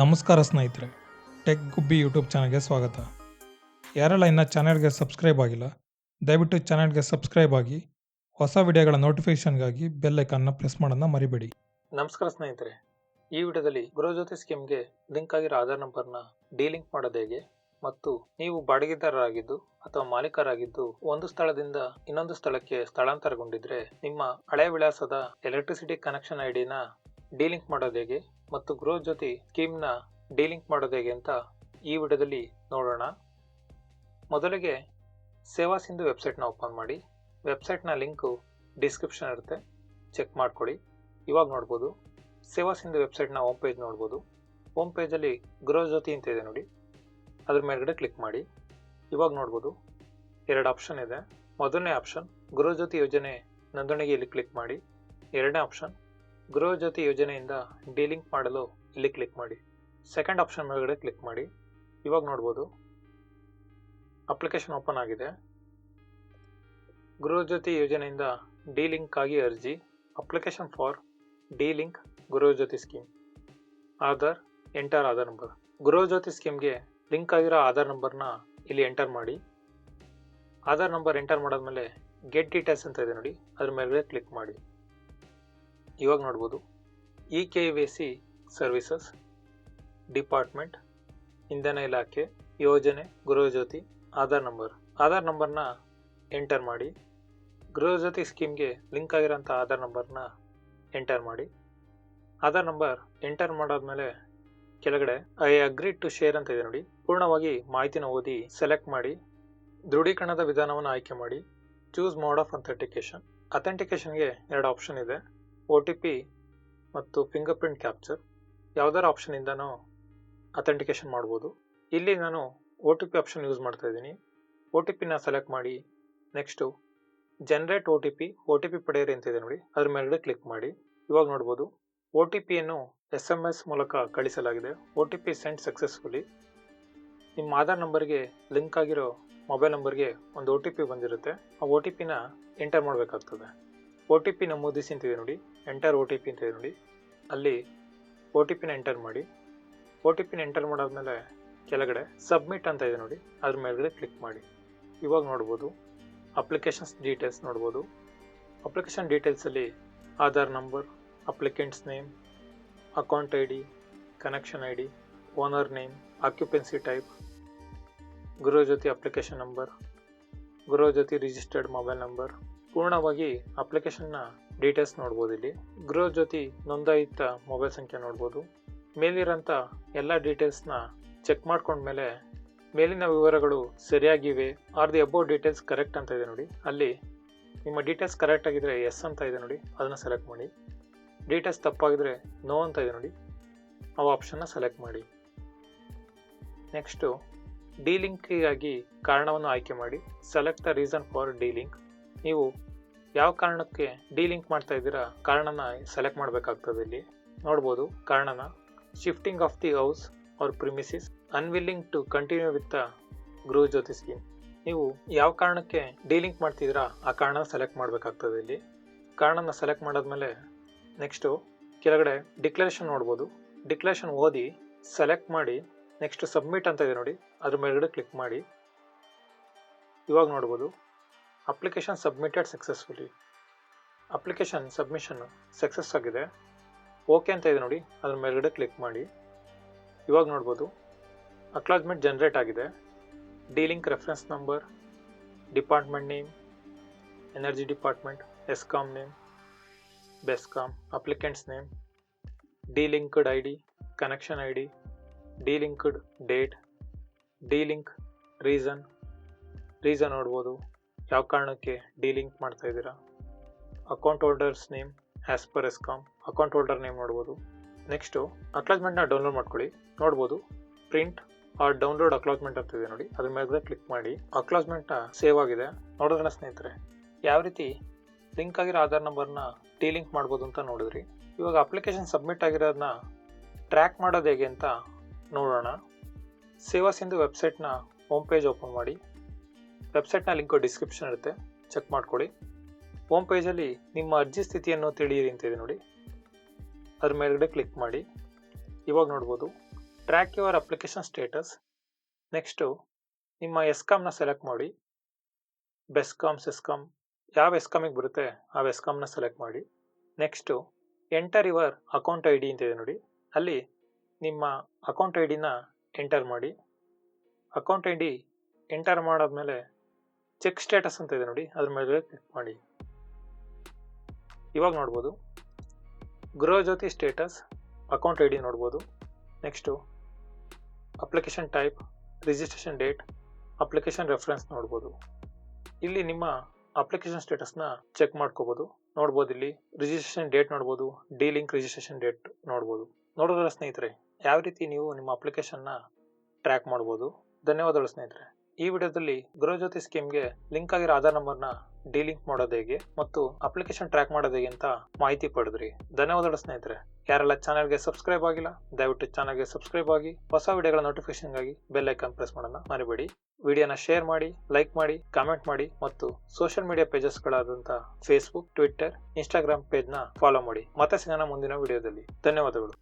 ನಮಸ್ಕಾರ ಸ್ನೇಹಿತರೆ, ಟೆಕ್ ಗುಬ್ಬಿ ಯೂಟ್ಯೂಬ್ ಚಾನಲ್ಗೆ ಸ್ವಾಗತ. ಯಾರೆಲ್ಲ ಇನ್ನೂ ಚಾನಲ್ಗೆ ಸಬ್ಸ್ಕ್ರೈಬ್ ಆಗಿಲ್ಲ, ದಯವಿಟ್ಟು ಚಾನಲ್ಗೆ ಸಬ್ಸ್ಕ್ರೈಬ್ ಆಗಿ ಹೊಸ ವಿಡಿಯೋಗಳ ನೋಟಿಫಿಕೇಶನ್ಗಾಗಿ ಬೆಲ್ ಐಕಾನ್ನ ಪ್ರೆಸ್ ಮಾಡೋದನ್ನ ಮರಿಬೇಡಿ. ನಮಸ್ಕಾರ ಸ್ನೇಹಿತರೆ, ಈ ವಿಡಿಯೋದಲ್ಲಿ ಗೃಹಜ್ಯೋತಿ ಸ್ಕೀಮ್ಗೆ ಲಿಂಕ್ ಆಗಿರೋ ಆಧಾರ್ ನಂಬರ್ನ ಡಿಲಿಂಕ್ ಮಾಡೋದು ಹೇಗೆ ಮತ್ತು ನೀವು ಬಾಡಿಗೆದಾರರಾಗಿದ್ದು ಅಥವಾ ಮಾಲೀಕರಾಗಿದ್ದು ಒಂದು ಸ್ಥಳದಿಂದ ಇನ್ನೊಂದು ಸ್ಥಳಕ್ಕೆ ಸ್ಥಳಾಂತರಗೊಂಡಿದ್ರೆ ನಿಮ್ಮ ಹಳೆ ವಿಳಾಸದ ಎಲೆಕ್ಟ್ರಿಸಿಟಿ ಕನೆಕ್ಷನ್ ಐಡಿನ ಡಿಲಿಂಕ್ ಮಾಡೋದು ಹೇಗೆ ಮತ್ತು ಗೃಹಜ್ಯೋತಿ ಸ್ಕೀಮ್ನ ಡಿಲಿಂಕ್ ಮಾಡೋದು ಹೇಗೆ ಅಂತ ಈ ವಿಡಿಯೋದಲ್ಲಿ ನೋಡೋಣ. ಮೊದಲಿಗೆ ಸೇವಾ ಸಿಂಧು ವೆಬ್ಸೈಟ್ನ ಓಪನ್ ಮಾಡಿ. ವೆಬ್ಸೈಟ್ನ ಲಿಂಕು ಡಿಸ್ಕ್ರಿಪ್ಷನ್ ಇರುತ್ತೆ, ಚೆಕ್ ಮಾಡ್ಕೊಳ್ಳಿ. ಇವಾಗ ನೋಡ್ಬೋದು ಸೇವಾ ಸಿಂಧು ವೆಬ್ಸೈಟ್ನ ಹೋಮ್ ಪೇಜ್ ನೋಡ್ಬೋದು. ಹೋಮ್ ಪೇಜಲ್ಲಿ ಗೃಹಜ್ಯೋತಿ ಅಂತ ಇದೆ ನೋಡಿ, ಅದ್ರ ಮೇಲ್ಗಡೆ ಕ್ಲಿಕ್ ಮಾಡಿ. ಇವಾಗ ನೋಡ್ಬೋದು ಎರಡು ಆಪ್ಷನ್ ಇದೆ. ಮೊದಲನೇ ಆಪ್ಷನ್ ಗೃಹಜ್ಯೋತಿ ಯೋಜನೆ ನೋಂದಣಿಗೆ ಇಲ್ಲಿ ಕ್ಲಿಕ್ ಮಾಡಿ. ಎರಡನೇ ಆಪ್ಷನ್ ಗೃಹಜ್ಯೋತಿ ಯೋಜನೆಯಿಂದ ಡಿಲಿಂಕ್ ಮಾಡಲು ಇಲ್ಲಿ ಕ್ಲಿಕ್ ಮಾಡಿ. ಸೆಕೆಂಡ್ ಆಪ್ಷನ್ ಮೇಲ್ಗಡೆ ಕ್ಲಿಕ್ ಮಾಡಿ. ಇವಾಗ ನೋಡ್ಬೋದು ಅಪ್ಲಿಕೇಶನ್ ಓಪನ್ ಆಗಿದೆ. ಗೃಹಜ್ಯೋತಿ ಯೋಜನೆಯಿಂದ ಡಿಲಿಂಕ್ ಆಗಿ ಅರ್ಜಿ, application for delink Gruhajyothi scheme, Aadhaar, enter Aadhaar number. Gruhajyothi ಸ್ಕೀಮ್ಗೆ ಲಿಂಕ್ ಆಗಿರೋ ಆಧಾರ್ ನಂಬರ್ನ ಇಲ್ಲಿ ಎಂಟರ್ ಮಾಡಿ. ಆಧಾರ್ ನಂಬರ್ ಎಂಟರ್ ಮಾಡಾದ್ಮೇಲೆ ಗೆಟ್ ಡೀಟೇಲ್ಸ್ ಅಂತ ಇದೆ ನೋಡಿ, ಅದ್ರ ಮೇಲ್ಗಡೆ ಕ್ಲಿಕ್ ಮಾಡಿ. ಇವಾಗ ನೋಡ್ಬೋದು EKYC ಸರ್ವಿಸಸ್, ಡಿಪಾರ್ಟ್ಮೆಂಟ್, ಇಂಧನ ಇಲಾಖೆ, ಯೋಜನೆ, ಗೃಹಜ್ಯೋತಿ, ಆಧಾರ್ ನಂಬರ್ನ ಎಂಟರ್ ಮಾಡಿ. ಗೃಹಜ್ಯೋತಿ ಸ್ಕೀಮ್ಗೆ ಲಿಂಕ್ ಆಗಿರೋಂಥ ಆಧಾರ್ ನಂಬರ್ನ ಎಂಟರ್ ಮಾಡಿ. ಆಧಾರ್ ನಂಬರ್ ಎಂಟರ್ ಮಾಡಾದ್ಮೇಲೆ ಕೆಳಗಡೆ ಐ ಅಗ್ರಿ ಟು ಶೇರ್ ಅಂತ ಇದೆ ನೋಡಿ, ಪೂರ್ಣವಾಗಿ ಮಾಹಿತಿನ ಓದಿ ಸೆಲೆಕ್ಟ್ ಮಾಡಿ. ದೃಢೀಕರಣದ ವಿಧಾನವನ್ನು ಆಯ್ಕೆ ಮಾಡಿ. Choose mode of authentication. ಅಥೆಂಟಿಕೇಶನ್ಗೆ ಎರಡು ಆಪ್ಷನ್ ಇದೆ, OTP ಮತ್ತು ಫಿಂಗರ್ ಪ್ರಿಂಟ್ ಕ್ಯಾಪ್ಚರ್. ಯಾವುದಾರ ಆಪ್ಷನಿಂದನೂ ಅಥೆಂಟಿಕೇಶನ್ ಮಾಡ್ಬೋದು. ಇಲ್ಲಿ ನಾನು OTP ಆಪ್ಷನ್ ಯೂಸ್ ಮಾಡ್ತಾ ಇದ್ದೀನಿ. OTPನ ಸೆಲೆಕ್ಟ್ ಮಾಡಿ. ನೆಕ್ಸ್ಟು ಜನರೇಟ್ OTP ಪಡೆಯಿರಿ ಅಂತ ಇದೆ ನೋಡಿ, ಅದ್ರ ಮೇಲ್ಗಡೆ ಕ್ಲಿಕ್ ಮಾಡಿ. ಇವಾಗ ನೋಡ್ಬೋದು OTPಯನ್ನು SMS ಮೂಲಕ ಕಳಿಸಲಾಗಿದೆ. OTP send successfully. ನಿಮ್ಮ ಆಧಾರ್ ನಂಬರ್ಗೆ ಲಿಂಕ್ ಆಗಿರೋ ಮೊಬೈಲ್ ನಂಬರ್ಗೆ ಒಂದು OTP ಬಂದಿರುತ್ತೆ. ಆ OTPನ ಎಂಟರ್ ಮಾಡಬೇಕಾಗ್ತದೆ. OTP ನಮೂದಿಸಿ ಅಂತಿದೆ ನೋಡಿ, ಎಂಟರ್ OTP ಅಂತ ಇದೆ ನೋಡಿ, ಅಲ್ಲಿ OTPನ ಎಂಟರ್ ಮಾಡಿ. OTPನ ಎಂಟರ್ ಮಾಡಾದ್ಮೇಲೆ ಕೆಳಗಡೆ ಸಬ್ಮಿಟ್ ಅಂತ ಇದೆ ನೋಡಿ, ಅದ್ರ ಮೇಲ್ಗಡೆ ಕ್ಲಿಕ್ ಮಾಡಿ. ಇವಾಗ ನೋಡ್ಬೋದು ಅಪ್ಲಿಕೇಶನ್ಸ್ ಡೀಟೇಲ್ಸ್ ನೋಡ್ಬೋದು. ಅಪ್ಲಿಕೇಶನ್ ಡೀಟೇಲ್ಸಲ್ಲಿ Aadhaar number, applicants name, account ID, connection ID, owner name, occupancy type, Gruhajyothi application number, Gruhajyothi registered mobile number, ಪೂರ್ಣವಾಗಿ ಅಪ್ಲಿಕೇಶನ್ನ ಡೀಟೇಲ್ಸ್ ನೋಡ್ಬೋದು. ಇಲ್ಲಿ ಗೃಹಜ್ಯೋತಿ ನೋಂದಾಯಿತ ಮೊಬೈಲ್ ಸಂಖ್ಯೆ ನೋಡ್ಬೋದು. ಮೇಲಿರೋಂಥ ಎಲ್ಲ ಡೀಟೇಲ್ಸ್ನ ಚೆಕ್ ಮಾಡ್ಕೊಂಡ್ಮೇಲೆ ಮೇಲಿನ ವಿವರಗಳು ಸರಿಯಾಗಿವೆ R the above details correct ಅಂತ ಇದೆ ನೋಡಿ, ಅಲ್ಲಿ ನಿಮ್ಮ ಡೀಟೇಲ್ಸ್ ಕರೆಕ್ಟ್ ಆಗಿದ್ರೆ ಎಸ್ ಅಂತ ಇದೆ ನೋಡಿ, ಅದನ್ನು ಸೆಲೆಕ್ಟ್ ಮಾಡಿ. ಡೀಟೇಲ್ಸ್ ತಪ್ಪಾಗಿದ್ರೆ ನೋ ಅಂತ ಇದೆ ನೋಡಿ, ಆ ಆಪ್ಷನ್ನ ಸೆಲೆಕ್ಟ್ ಮಾಡಿ. ನೆಕ್ಸ್ಟು ಡಿಲಿಂಕಿಗಾಗಿ ಕಾರಣವನ್ನು ಆಯ್ಕೆ ಮಾಡಿ. Select the reason for delink. ನೀವು ಯಾವ ಕಾರಣಕ್ಕೆ ಡಿಲಿಂಕ್ ಮಾಡ್ತಾ ಇದ್ದೀರಾ ಕಾರಣನ ಸೆಲೆಕ್ಟ್ ಮಾಡಬೇಕಾಗ್ತದೆ. ಇಲ್ಲಿ ನೋಡ್ಬೋದು ಕಾರಣನ shifting of the house or premises, unwilling to continue with the Gruhajyothi scheme. ನೀವು ಯಾವ ಕಾರಣಕ್ಕೆ ಡಿಲಿಂಕ್ ಮಾಡ್ತಿದ್ದೀರಾ ಆ ಕಾರಣ ಸೆಲೆಕ್ಟ್ ಮಾಡಬೇಕಾಗ್ತದೆ. ಇಲ್ಲಿ ಕಾರಣನ ಸೆಲೆಕ್ಟ್ ಮಾಡಾದ್ಮೇಲೆ ನೆಕ್ಸ್ಟು ಕೆಳಗಡೆ ಡಿಕ್ಲರೇಷನ್ ನೋಡ್ಬೋದು. ಡಿಕ್ಲರೇಷನ್ ಓದಿ ಸೆಲೆಕ್ಟ್ ಮಾಡಿ. ನೆಕ್ಸ್ಟ್ ಸಬ್ಮಿಟ್ ಅಂತ ಇದೆ ನೋಡಿ, ಅದ್ರ ಮೇಲ್ಗಡೆ ಕ್ಲಿಕ್ ಮಾಡಿ. ಇವಾಗ ನೋಡ್ಬೋದು application submitted successfully. Application submission success ಆಗಿದೆ. ಓಕೆ ಅಂತ ಇದೆ ನೋಡಿ, ಅದ್ರ ಮೇಲ್ಗಡೆ ಕ್ಲಿಕ್ ಮಾಡಿ. ಇವಾಗ ನೋಡ್ಬೋದು ಅಕ್ನಾಲೆಜ್ಮೆಂಟ್ ಜನರೇಟ್ ಆಗಿದೆ. Delink reference number, department name, energy department, ESCOM name, BESCOM, applicants name, delinked ID, connection ID, delinked date, delink reason ನೋಡ್ಬೋದು, ಯಾವ ಕಾರಣಕ್ಕೆ ಡಿಲಿಂಕ್ ಮಾಡ್ತಾ ಇದ್ದೀರಾ. Account holders name as per ESCOM, account holder name ನೋಡ್ಬೋದು. Next ಅಕ್ನಾಲೆಜ್ಮೆಂಟ್ನ download ಮಾಡ್ಕೊಳ್ಳಿ. ನೋಡ್ಬೋದು print R download acknowledgement ಅಂತ ಇದೆ ನೋಡಿ, ಅದ್ರ ಮೇಲೆ ಕ್ಲಿಕ್ ಮಾಡಿ. ಅಕ್ನಾಲೆಜ್ಮೆಂಟ್ನ ಸೇವ್ ಆಗಿದೆ. ನೋಡೋಣ ಸ್ನೇಹಿತರೆ, ಯಾವ ರೀತಿ ಲಿಂಕ್ ಆಗಿರೋ ಆಧಾರ್ ನಂಬರ್ನ ಡಿಲಿಂಕ್ ಮಾಡ್ಬೋದು ಅಂತ ನೋಡಿದ್ರಿ. ಇವಾಗ ಅಪ್ಲಿಕೇಶನ್ ಸಬ್ಮಿಟ್ ಆಗಿರೋದನ್ನ ಟ್ರ್ಯಾಕ್ ಮಾಡೋದು ಹೇಗೆ ಅಂತ ನೋಡೋಣ. ಸೇವಾ ಸಿಂಧು ವೆಬ್ಸೈಟ್ನ ಹೋಮ್ ಪೇಜ್ ಓಪನ್ ಮಾಡಿ. ವೆಬ್ಸೈಟ್ನ ಲಿಂಕು ಡಿಸ್ಕ್ರಿಪ್ಷನ್ ಇರುತ್ತೆ, ಚೆಕ್ ಮಾಡ್ಕೊಳ್ಳಿ. ಹೋಮ್ ಪೇಜಲ್ಲಿ ನಿಮ್ಮ ಅರ್ಜಿ ಸ್ಥಿತಿಯನ್ನು ತಿಳಿಯಿರಿ ಅಂತ ಇದೆ ನೋಡಿ, ಅದ್ರ ಮೇಲ್ಗಡೆ ಕ್ಲಿಕ್ ಮಾಡಿ. ಇವಾಗ ನೋಡ್ಬೋದು track your application status. Next ನಿಮ್ಮ ಎಸ್ಕಾಮ್ನ ಸೆಲೆಕ್ಟ್ ಮಾಡಿ. ಬೆಸ್ಕಾಮ್, ಸೆಸ್ಕಾಮ್ ಯಾವ ಎಸ್ಕಾಮಿಗೆ ಬರುತ್ತೆ ಆ ಎಸ್ಕಾಮ್ನ ಸೆಲೆಕ್ಟ್ ಮಾಡಿ. Next enter your account I D ಅಂತ ಇದೆ ನೋಡಿ, ಅಲ್ಲಿ ನಿಮ್ಮ ಅಕೌಂಟ್ ಐ ಡಿನ ಎಂಟರ್ ಮಾಡಿ. ಅಕೌಂಟ್ ಐ ಡಿ ಎಂಟರ್ ಮಾಡಾದ್ಮೇಲೆ ಚೆಕ್ ಸ್ಟೇಟಸ್ ಅಂತ ಇದೆ ನೋಡಿ, ಅದ್ರ ಮೇಲೆ ಕ್ಲಿಕ್ ಮಾಡಿ. ಇವಾಗ ನೋಡ್ಬೋದು Gruhajyothi status, account I D ನೋಡ್ಬೋದು. Next application type, registration date, application reference ನೋಡ್ಬೋದು. ಇಲ್ಲಿ ನಿಮ್ಮ ಅಪ್ಲಿಕೇಶನ್ ಸ್ಟೇಟಸ್ನ ಚೆಕ್ ಮಾಡ್ಕೋಬೋದು. ನೋಡ್ಬೋದು ಇಲ್ಲಿ ರಿಜಿಸ್ಟ್ರೇಷನ್ ಡೇಟ್ ನೋಡ್ಬೋದು, ಡಿ ಲಿಂಕ್ ರಿಜಿಸ್ಟ್ರೇಷನ್ ಡೇಟ್ ನೋಡ್ಬೋದು. ನೋಡೋದಲ್ಲ ಸ್ನೇಹಿತರೆ, ಯಾವ ರೀತಿ ನೀವು ನಿಮ್ಮ ಅಪ್ಲಿಕೇಶನ್ನ ಟ್ರ್ಯಾಕ್ ಮಾಡ್ಬೋದು. ಧನ್ಯವಾದಗಳು ಸ್ನೇಹಿತರೆ. ಈ ವಿಡಿಯೋದಲ್ಲಿ ಗೃಹಜ್ಯೋತಿ ಸ್ಕೀಮ್ಗೆ ಲಿಂಕ್ ಆಗಿರೋ ಆಧಾರ್ ನಂಬರ್ನ ಡಿಲಿಂಕ್ ಮಾಡೋದು ಹೇಗೆ ಮತ್ತು ಅಪ್ಲಿಕೇಶನ್ ಟ್ರ್ಯಾಕ್ ಮಾಡೋದು ಹೇಗೆ ಅಂತ ಮಾಹಿತಿ ಪಡೆದ್ರಿ. ಧನ್ಯವಾದಗಳು ಸ್ನೇಹಿತರೆ. ಯಾರೆಲ್ಲ ಚಾನಲ್ಗೆ ಸಬ್ಸ್ಕ್ರೈಬ್ ಆಗಿಲ್ಲ ದಯವಿಟ್ಟು ಚಾನಲ್ಗೆ ಸಬ್ಸ್ಕ್ರೈಬ್ ಆಗಿ ಹೊಸ ವಿಡಿಯೋಗಳ ನೋಟಿಫಿಕೇಶನ್ಗಾಗಿ ಬೆಲ್ ಐಕಾನ್ ಪ್ರೆಸ್ ಮಾಡೋಣ ಮರಿಬೇಡಿ. ವಿಡಿಯೋನ ಶೇರ್ ಮಾಡಿ, ಲೈಕ್ ಮಾಡಿ, ಕಾಮೆಂಟ್ ಮಾಡಿ ಮತ್ತು ಸೋಷಿಯಲ್ ಮೀಡಿಯಾ ಪೇಜಸ್ಗಳಾದಂಥ ಫೇಸ್ಬುಕ್, ಟ್ವಿಟ್ಟರ್, ಇನ್ಸ್ಟಾಗ್ರಾಮ್ ಪೇಜ್ನ ಫಾಲೋ ಮಾಡಿ. ಮತ್ತೆ ಸಿಗೋಣ ಮುಂದಿನ ವಿಡಿಯೋದಲ್ಲಿ. ಧನ್ಯವಾದಗಳು.